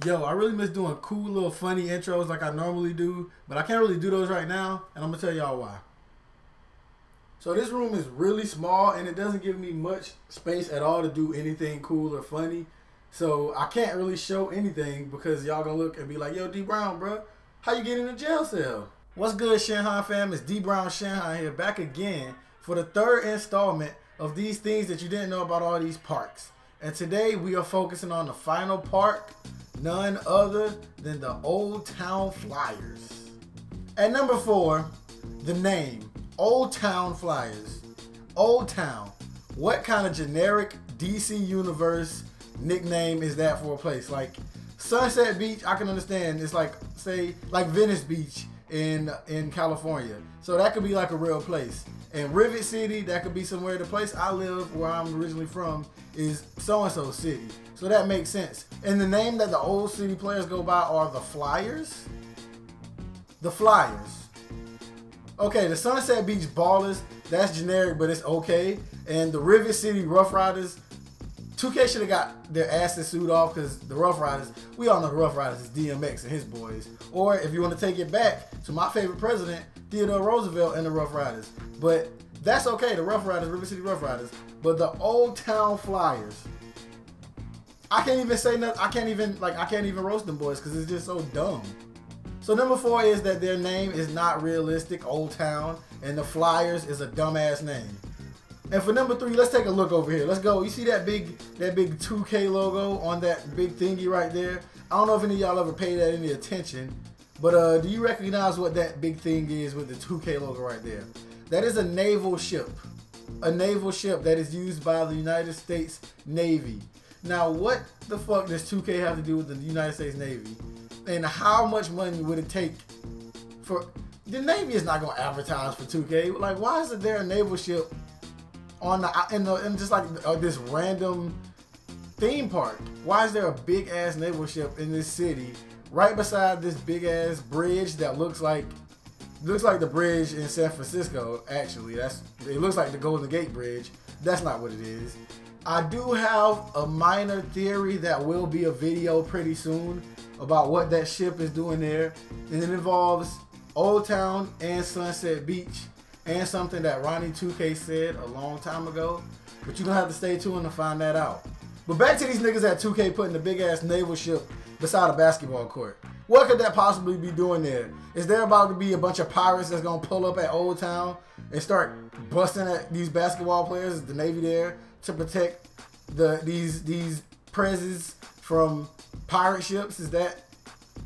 Yo, I really miss doing cool little funny intros like I normally do, but I can't really do those right now, and I'm gonna tell y'all why. So this room is really small, and it doesn't give me much space at all to do anything cool or funny. So I can't really show anything because y'all gonna look and be like, yo, D Brown, bro, how you get in a jail cell? What's good, Shinhan fam? It's DbrownShinhan here, back again for the third installment of these things that you didn't know about all these parks. And today we are focusing on the final park, none other than the Old Town Flyers. At number 4, the name, Old Town Flyers. Old Town. What kind of generic DC Universe nickname is that for a place? Like Sunset Beach, I can understand. It's like, say, like Venice Beach in California. So that could be like a real place. And Rivet City, that could be somewhere. The place I live, where I'm originally from, is so-and-so city. So that makes sense. And the name that the old city players go by are the Flyers. The Flyers. Okay, the Sunset Beach Ballers, that's generic, but it's okay. And the Rivet City Rough Riders, 2K should have got their asses sued off because the Rough Riders, we all know the Rough Riders is DMX and his boys. Or if you want to take it back to my favorite president, Theodore Roosevelt and the Rough Riders. But that's okay, the Rough Riders, River City Rough Riders. But the Old Town Flyers, I can't even say nothing. I can't even roast them boys because it's just so dumb. So number 4 is that their name is not realistic, Old Town, and the Flyers is a dumbass name. And for number 3, let's take a look over here. Let's go. You see that big 2K logo on that big thingy right there? I don't know if any of y'all ever paid that any attention, but do you recognize what that big thing is with the 2K logo right there? That is a naval ship. A naval ship that is used by the United States Navy. Now, what the fuck does 2K have to do with the United States Navy? And how much money would it take for... The Navy is not going to advertise for 2K. Like, why isn't there a naval ship on in just like this random theme park? Why is there a big ass naval ship in this city right beside this big ass bridge that looks like the bridge in San Francisco? Actually, it looks like the Golden Gate Bridge. That's not what it is. I do have a minor theory that will be a video pretty soon about what that ship is doing there, and it involves Old Town and Sunset Beach and something that Ronnie 2K said a long time ago, but you're gonna have to stay tuned to find that out. But back to these niggas at 2K putting the big ass naval ship beside a basketball court. What could that possibly be doing there? Is there about to be a bunch of pirates that's gonna pull up at Old Town and start busting at these basketball players? Is the Navy there to protect these prezes from pirate ships?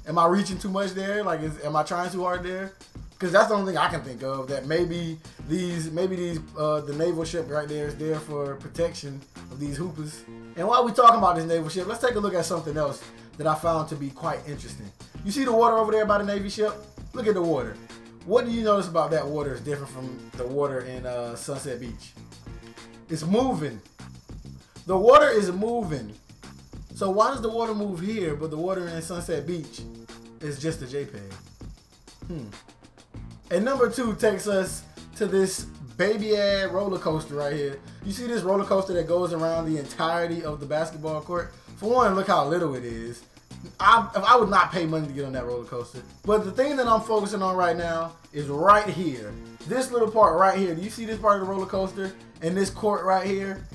Am I reaching too much there? Like, am I trying too hard there? Because that's the only thing I can think of, that maybe the naval ship right there is there for protection of these hoopers. And while we talking about this naval ship, let's take a look at something else that I found to be quite interesting. You see the water over there by the Navy ship? Look at the water. What do you notice about that water is different from the water in Sunset Beach? It's moving. The water is moving. So why does the water move here, but the water in Sunset Beach is just a JPEG? And number 2 takes us to this baby ass roller coaster right here. You see this roller coaster that goes around the entirety of the basketball court? For one, look how little it is. I would not pay money to get on that roller coaster. But the thing that I'm focusing on right now is right here. This little part right here. Do you see this part of the roller coaster and this court right here?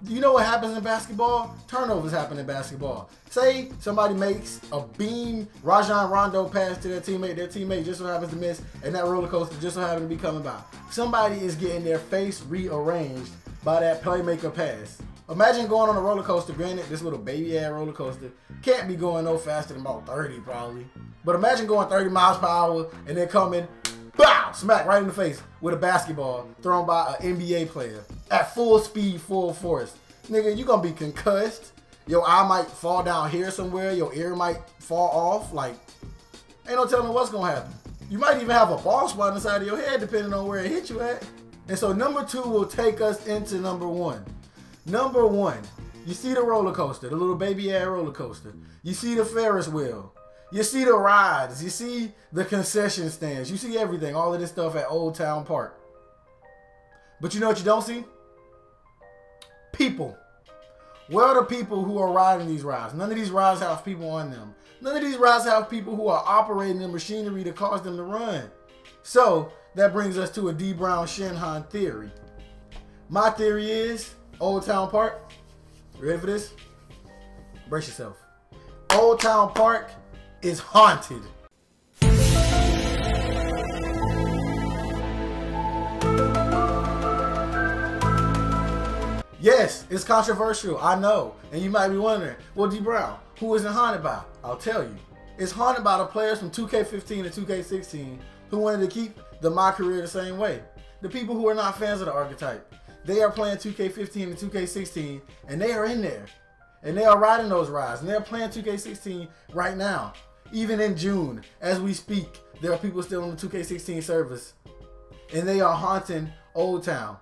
Do you know what happens in basketball? Turnovers happen in basketball. Say somebody makes a beam Rajon Rondo pass to their teammate just so happens to miss, and that roller coaster just so happens to be coming by. Somebody is getting their face rearranged by that playmaker pass. Imagine going on a roller coaster. Granted, this little baby ass roller coaster can't be going no faster than about 30 probably. But imagine going 30 miles per hour and then coming, bow, smack right in the face with a basketball thrown by an NBA player at full speed, full force. Nigga, you gonna be concussed. Your eye might fall down here somewhere. Your ear might fall off. Like, ain't no telling what's gonna happen. You might even have a ball spot inside of your head depending on where it hit you at. And so number 2 will take us into number 1. Number 1, you see the roller coaster, the little baby ass roller coaster. You see the Ferris wheel. You see the rides. You see the concession stands. You see everything, all of this stuff at Old Town Park. But you know what you don't see? People. Where are the people who are riding these rides? None of these rides have people on them. None of these rides have people who are operating the machinery to cause them to run. So that brings us to a DbrownShinhan theory. My theory is Old Town Park. You ready for this? Brace yourself. Old Town Park is haunted. Yes, it's controversial, I know. And you might be wondering, well, D Brown, who is it haunted by? I'll tell you. It's haunted by the players from 2K15 and 2K16 who wanted to keep the My Career the same way. The people who are not fans of the archetype. They are playing 2K15 and 2K16, and they are in there. And they are riding those rides. And they're playing 2K16 right now. Even in June, as we speak, there are people still on the 2K16 service. And they are haunting Old Town.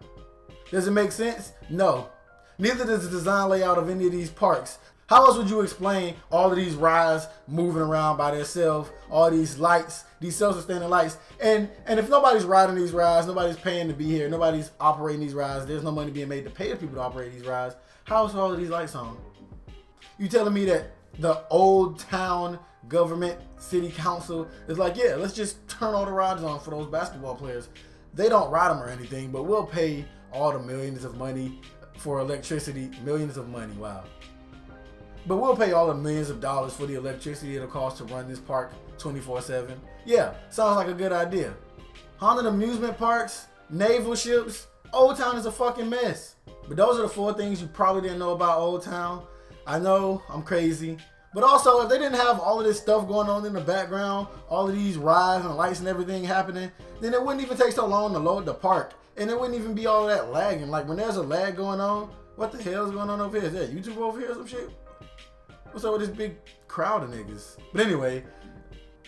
Does it make sense? No. Neither does the design layout of any of these parks. How else would you explain all of these rides moving around by themselves, all these lights, these self-sustaining lights? And if nobody's riding these rides, nobody's paying to be here, nobody's operating these rides, there's no money being made to pay the people to operate these rides, how is all of these lights on? You telling me that the Old Town government, city council is like, yeah, let's just turn all the rides on for those basketball players. They don't ride them or anything, but we'll pay all the millions of money for electricity, millions of money, wow. But we'll pay all the millions of dollars for the electricity it'll cost to run this park 24/7. Yeah, sounds like a good idea. Haunted amusement parks, naval ships, Old Town is a fucking mess. But those are the 4 things you probably didn't know about Old Town. I know, I'm crazy. But also, if they didn't have all of this stuff going on in the background, all of these rides and lights and everything happening, then it wouldn't even take so long to load the park. And it wouldn't even be all that lagging. Like when there's a lag going on, what the hell is going on over here? Is that YouTube over here or some shit? What's up with this big crowd of niggas? But anyway,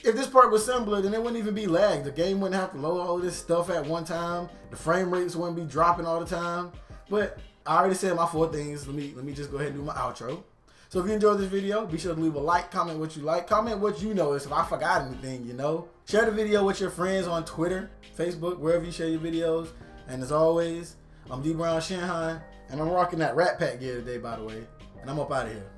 if this park was simpler, then it wouldn't even be lagged. The game wouldn't have to load all of this stuff at one time. The frame rates wouldn't be dropping all the time. But I already said my 4 things. Let me just go ahead and do my outro. So if you enjoyed this video, be sure to leave a like, comment what you like, comment what you noticed. If I forgot anything, you know. Share the video with your friends on Twitter, Facebook, wherever you share your videos. And as always, I'm DbrownShinhan, and I'm rocking that Rat Pack gear today, by the way. And I'm up out of here.